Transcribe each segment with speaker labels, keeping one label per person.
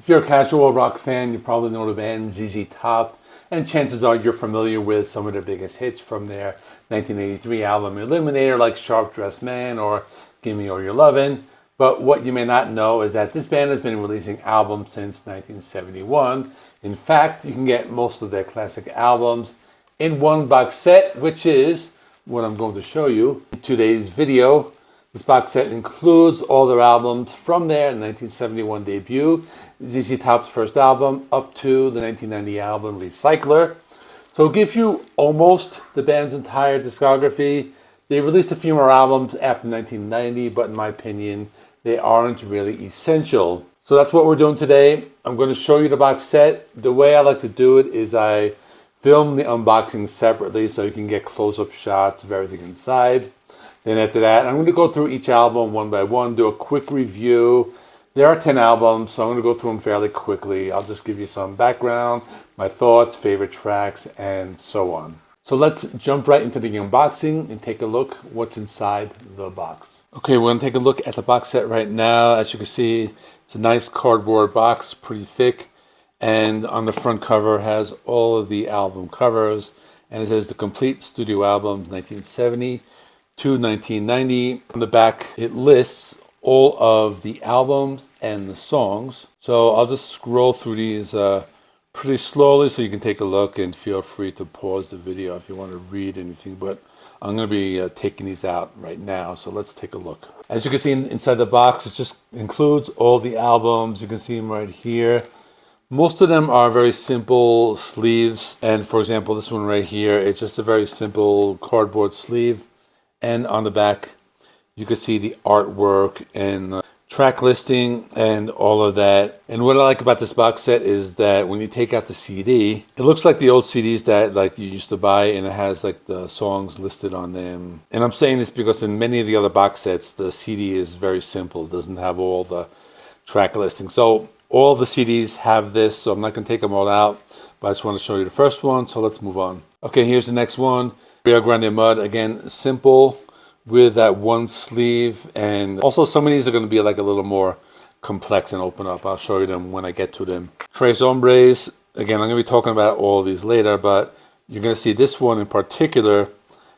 Speaker 1: If you're a casual rock fan, you probably know the band ZZ Top, and chances are you're familiar with some of their biggest hits from their 1983 album Eliminator, like Sharp Dressed Man or Give Me All Your Lovin'. But what you may not know is that this band has been releasing albums since 1971. In fact, you can get most of their classic albums in one box set, which is what I'm going to show you in today's video. This box set includes all their albums from their 1971 debut, ZZ Top's first album, up to the 1990 album Recycler. So it gives you almost the band's entire discography. They released a few more albums after 1990, but in my opinion, they aren't really essential. So that's what we're doing today. I'm going to show you the box set. The way I like to do it is I film the unboxing separately so you can get close-up shots of everything inside. Then after that, I'm going to go through each album one by one, do a quick review. There are 10 albums, so I'm going to go through them fairly quickly. I'll just give you some background, my thoughts, favorite tracks, and so on. So let's jump right into the unboxing and take a look what's inside the box. Okay, we're going to take a look at the box set right now. As you can see, it's a nice cardboard box, pretty thick. And on the front cover has all of the album covers. And it says the complete studio albums 1970 to 1990. On the back, it lists all of the albums and the songs. So I'll just scroll through these pretty slowly so you can take a look, and feel free to pause the video if you want to read anything. But I'm going to be taking these out right now. So let's take a look. As you can see inside the box, it just includes all the albums. You can see them right here. Most of them are very simple sleeves. And for example, this one right here, it's just a very simple cardboard sleeve. And on the back, you can see the artwork and track listing and all of that. And what I like about this box set is that when you take out the CD, it looks like the old CDs that like you used to buy, and it has like the songs listed on them. And I'm saying this because in many of the other box sets, the CD is very simple. It doesn't have all the track listing. So all the CDs have this, so I'm not going to take them all out, but I just want to show you the first one. So let's move on. Okay, here's the next one. Rio Grande Mud, again, simple with that one sleeve. And also some of these are going to be like a little more complex and open up. I'll show you them when I get to them. Tres Hombres, again, I'm going to be talking about all of these later, but you're going to see this one in particular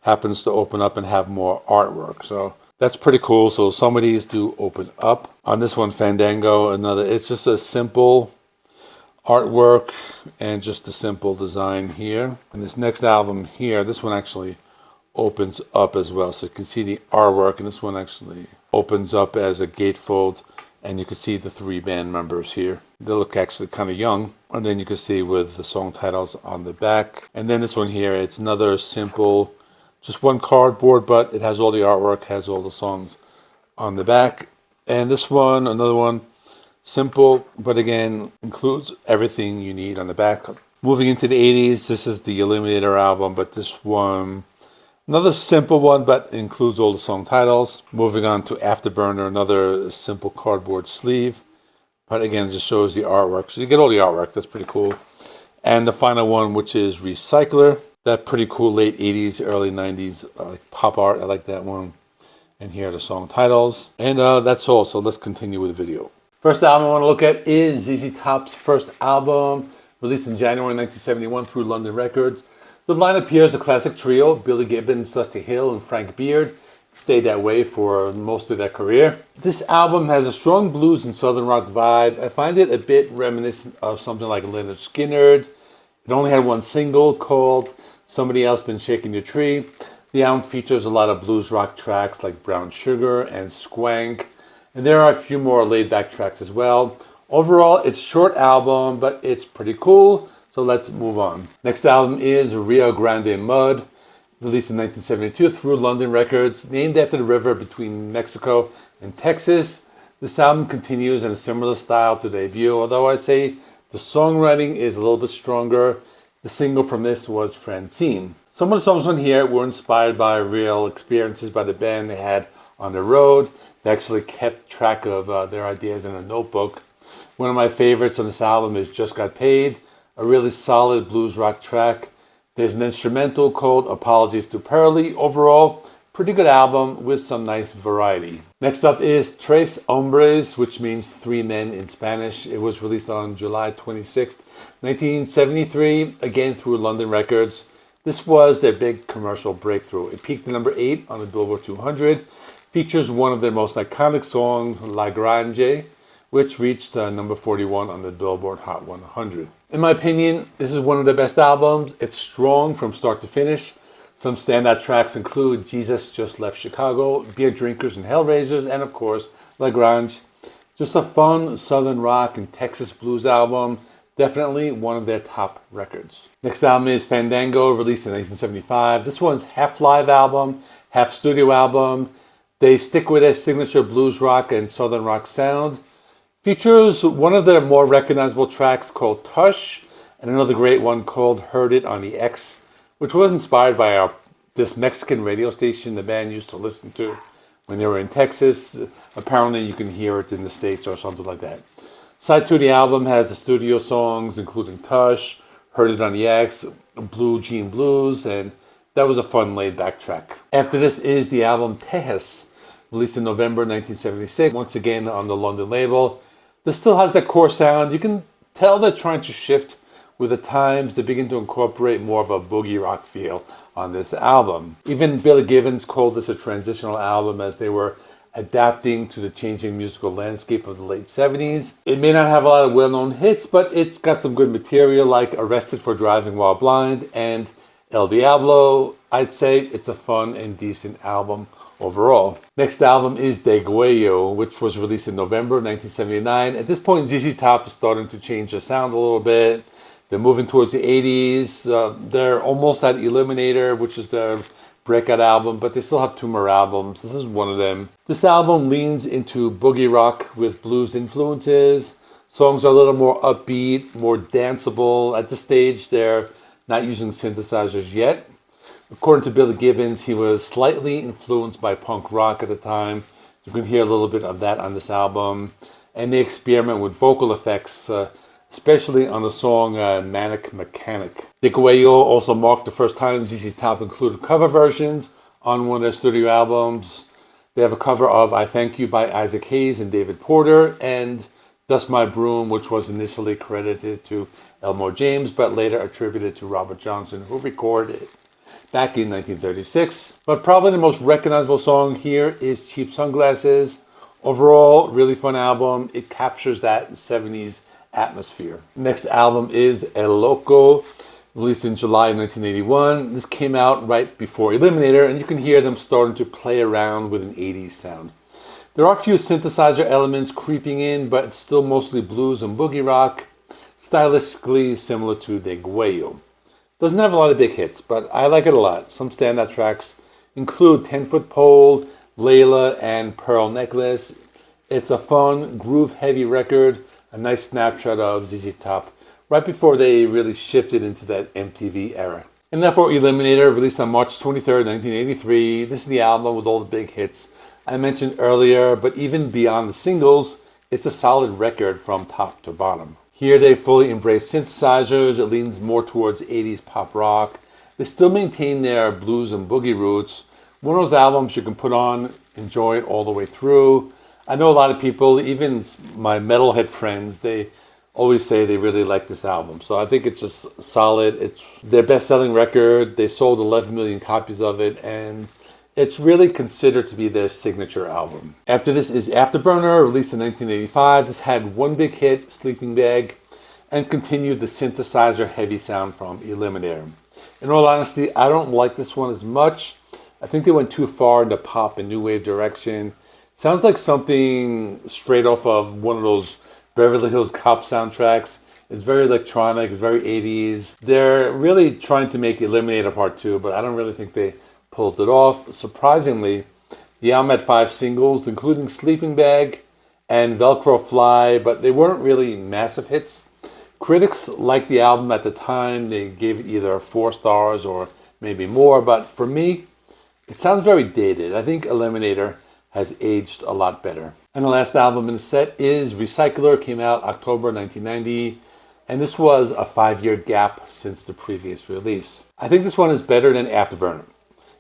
Speaker 1: happens to open up and have more artwork. So that's pretty cool. So some of these do open up. On this one, Fandango, another, it's just a simple artwork and just a simple design here. And this next album here, this one actually opens up as well. So you can see the artwork, and this one actually opens up as a gatefold, and you can see the three band members here. They look actually kind of young. And then you can see with the song titles on the back. And then this one here, it's another simple, just one cardboard, but it has all the artwork, has all the songs on the back. And this one, another one, simple, but again, includes everything you need on the back. Moving into the 80s, this is the Eliminator album, but this one, another simple one, but includes all the song titles. Moving on to Afterburner, another simple cardboard sleeve, but again, it just shows the artwork. So you get all the artwork, that's pretty cool. And the final one, which is Recycler, that pretty cool late 80s, early 90s pop art. I like that one. And here are the song titles. And that's all, so let's continue with the video. First album I want to look at is ZZ Top's first album, released in January 1971 through London Records. The lineup here is the classic trio, Billy Gibbons, Dusty Hill, and Frank Beard. Stayed that way for most of their career. This album has a strong blues and southern rock vibe. I find it a bit reminiscent of something like Lynyrd Skynyrd. It only had one single called Somebody Else Been Shaking Your Tree. The album features a lot of blues rock tracks like Brown Sugar and Swank. And there are a few more laid-back tracks as well. Overall, it's a short album, but it's pretty cool. So let's move on. Next album is Rio Grande Mud, released in 1972 through London Records, named after the river between Mexico and Texas. This album continues in a similar style to the debut, although I say the songwriting is a little bit stronger. The single from this was Francine. Some of the songs on here were inspired by real experiences by the band they had on the road. They actually kept track of their ideas in a notebook. One of my favorites on this album is Just Got Paid, a really solid blues rock track. There's an instrumental called Apologies to Pearly. Overall, Pretty good album with some nice variety. Next up is Tres Hombres, which means three men in Spanish. It was released on July 26th, 1973, again through London Records. This was their big commercial breakthrough. It peaked at number 8 on the Billboard 200. Features one of their most iconic songs, La Grande, which reached number 41 on the Billboard Hot 100. In my opinion, this is one of the best albums. It's strong from start to finish. Some standout tracks include Jesus Just Left Chicago, Beer Drinkers and Hellraisers, and of course, La Grande. Just a fun Southern rock and Texas blues album. Definitely one of their top records. Next album is Fandango, released in 1975. This one's half live album, half studio album. They stick with their signature blues rock and Southern rock sound. Features one of their more recognizable tracks called Tush, and another great one called Heard It on the X, which was inspired by this Mexican radio station the band used to listen to when they were in Texas. Apparently you can hear it in the States or something like that. Side 2 of the album has the studio songs including Tush, Heard It on the X, Blue Jean Blues, and that was a fun laid-back track. After this is the album Tejas, released in November 1976, once again on the London label. This still has that core sound. You can tell they're trying to shift with the times. They begin to incorporate more of a boogie rock feel on this album. Even Billy Gibbons called this a transitional album as they were adapting to the changing musical landscape of the late 70s. It may not have a lot of well-known hits, but it's got some good material like Arrested for Driving While Blind and El Diablo. I'd say it's a fun and decent album overall. Next album is Degüello, which was released in November 1979. At this point, ZZ Top is starting to change their sound a little bit. They're moving towards the 80s. They're almost at Eliminator, which is their breakout album, but they still have 2 more albums. This is one of them. This album leans into boogie rock with blues influences. Songs are a little more upbeat, more danceable. At this stage, they're not using synthesizers yet. According to Billy Gibbons, he was slightly influenced by punk rock at the time. You can hear a little bit of that on this album. And they experiment with vocal effects, especially on the song Manic Mechanic. Degüello also marked the first time ZZ Top included cover versions on one of their studio albums. They have a cover of I Thank You by Isaac Hayes and David Porter, and Dust My Broom, which was initially credited to Elmore James, but later attributed to Robert Johnson, who recorded it back in 1936. But probably the most recognizable song here is Cheap Sunglasses. Overall, really fun album. It captures that 70s atmosphere. Next album is El Loco, released in July 1981. This came out right before Eliminator, and you can hear them starting to play around with an 80s sound. There are a few synthesizer elements creeping in, but it's still mostly blues and boogie rock, stylistically similar to Degüello. Doesn't have a lot of big hits, but I like it a lot. Some standout tracks include 10-Foot Pole, Layla, and Pearl Necklace. It's a fun, groove-heavy record, a nice snapshot of ZZ Top right before they really shifted into that MTV era. And therefore, Eliminator, released on March 23rd, 1983. This is the album with all the big hits I mentioned earlier, but even beyond the singles, it's a solid record from top to bottom. Here they fully embrace synthesizers. It leans more towards 80s pop rock. They still maintain their blues and boogie roots. One of those albums you can put on, enjoy it all the way through. I know a lot of people, even my metalhead friends, they always say they really like this album. So I think it's just solid. It's their best-selling record. They sold 11 million copies of it, and it's really considered to be their signature album. After this is Afterburner, released in 1985. This had one big hit, Sleeping Bag, and continued the synthesizer-heavy sound from Eliminator. In all honesty, I don't like this one as much. I think they went too far in the pop and new wave direction. Sounds like something straight off of one of those Beverly Hills Cop soundtracks. It's very electronic, it's very 80s. They're really trying to make Eliminator Part 2, but I don't really think they pulled it off. Surprisingly, the album had 5 singles, including Sleeping Bag and Velcro Fly, but they weren't really massive hits. Critics liked the album at the time. They gave it either 4 stars or maybe more, but for me, it sounds very dated. I think Eliminator has aged a lot better. And the last album in the set is Recycler. Came out October 1990, and this was a 5-year gap since the previous release. I think this one is better than Afterburner.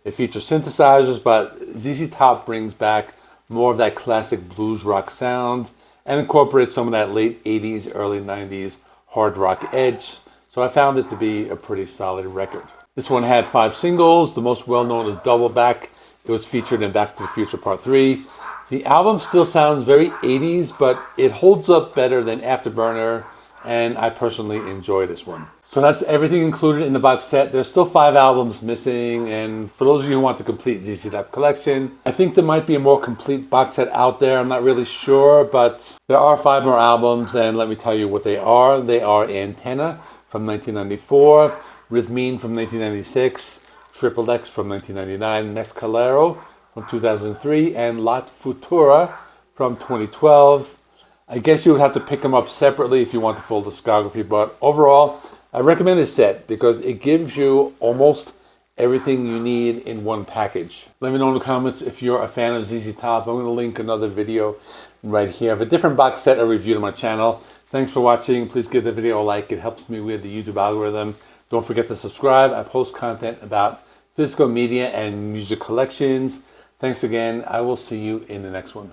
Speaker 1: It features synthesizers, but ZZ Top brings back more of that classic blues rock sound and incorporates some of that late 80s, early 90s hard rock edge. So I found it to be a pretty solid record. This one had 5 singles. The most well-known is Double Back. It was featured in Back to the Future Part 3. The album still sounds very 80s, but it holds up better than Afterburner, and I personally enjoy this one. So that's everything included in the box set. There's still 5 albums missing, and for those of you who want the complete ZZ Top collection, I think there might be a more complete box set out there. I'm not really sure, but there are 5 more albums, and let me tell you what they are. They are Antenna from 1994, Rhythmine from 1996, Triple X from 1999, Mescalero from 2003, and La Futura from 2012. I guess you would have to pick them up separately if you want the full discography, but overall, I recommend this set because it gives you almost everything you need in one package. Let me know in the comments if you're a fan of ZZ Top. I'm going to link another video right here of a different box set I reviewed on my channel. Thanks for watching. Please give the video a like. It helps me with the YouTube algorithm. Don't forget to subscribe. I post content about physical media and music collections. Thanks again. I will see you in the next one.